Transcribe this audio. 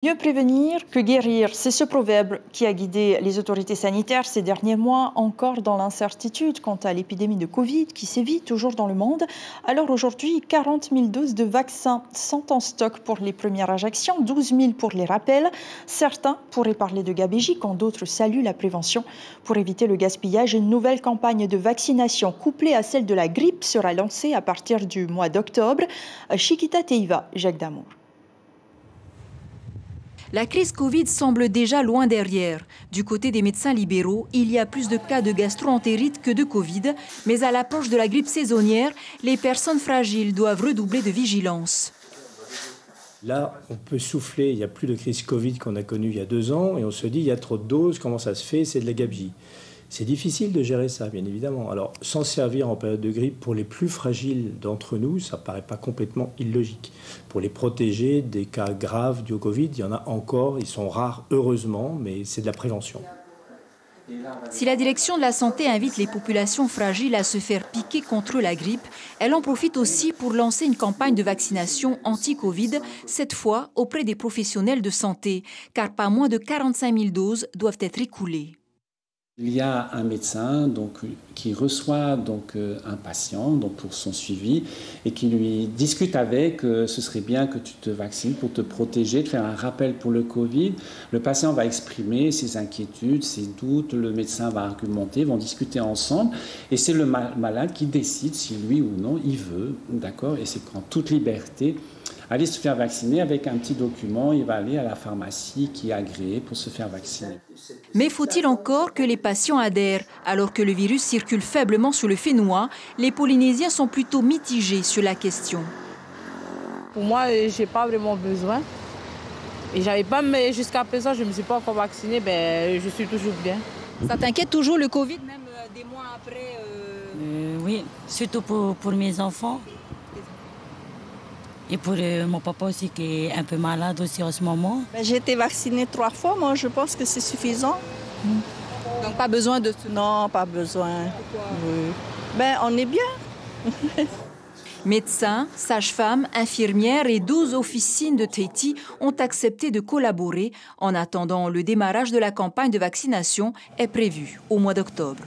Mieux prévenir que guérir, c'est ce proverbe qui a guidé les autorités sanitaires ces derniers mois, encore dans l'incertitude quant à l'épidémie de Covid qui sévit toujours dans le monde. Alors aujourd'hui, 40 000 doses de vaccins sont en stock pour les premières injections, 12 000 pour les rappels. Certains pourraient parler de gabegie quand d'autres saluent la prévention. Pour éviter le gaspillage, une nouvelle campagne de vaccination couplée à celle de la grippe sera lancée à partir du mois d'octobre. Chiquita Teiva, Jacques Damour. La crise Covid semble déjà loin derrière. Du côté des médecins libéraux, il y a plus de cas de gastro-entérite que de Covid. Mais à l'approche de la grippe saisonnière, les personnes fragiles doivent redoubler de vigilance. Là, on peut souffler, il n'y a plus de crise Covid qu'on a connue il y a 2 ans, et on se dit, il y a trop de doses, comment ça se fait? C'est de la gabegie. C'est difficile de gérer ça, bien évidemment. Alors, s'en servir en période de grippe, pour les plus fragiles d'entre nous, ça ne paraît pas complètement illogique. Pour les protéger des cas graves du Covid, il y en a encore, ils sont rares, heureusement, mais c'est de la prévention. Si la direction de la santé invite les populations fragiles à se faire piquer contre la grippe, elle en profite aussi pour lancer une campagne de vaccination anti-Covid, cette fois auprès des professionnels de santé, car pas moins de 45 000 doses doivent être écoulées. Il y a un médecin qui reçoit un patient pour son suivi et qui lui discute avec ce serait bien que tu te vaccines pour te protéger, de faire un rappel pour le Covid. Le patient va exprimer ses inquiétudes, ses doutes, le médecin va argumenter, vont discuter ensemble et c'est le malade qui décide si oui ou non il veut, d'accord, et c'est en toute liberté. Aller se faire vacciner avec un petit document, il va aller à la pharmacie qui est agréée pour se faire vacciner. Mais faut-il encore que les patients adhèrent? Alors que le virus circule faiblement sur le Fénois, les Polynésiens sont plutôt mitigés sur la question. Pour moi, je n'ai pas vraiment besoin. Et j'avais pas, mais jusqu'à présent, je ne me suis pas encore vaccinée, je suis toujours bien. Ça t'inquiète toujours le Covid, même des mois après Oui, surtout pour mes enfants. Et pour mon papa aussi qui est un peu malade aussi en ce moment. J'ai été vaccinée 3 fois, moi je pense que c'est suffisant. Donc pas besoin de... Non, pas besoin. Oui. On est bien. Médecins, sages-femmes, infirmières et 12 officines de Tahiti ont accepté de collaborer. En attendant, le démarrage de la campagne de vaccination est prévu au mois d'octobre.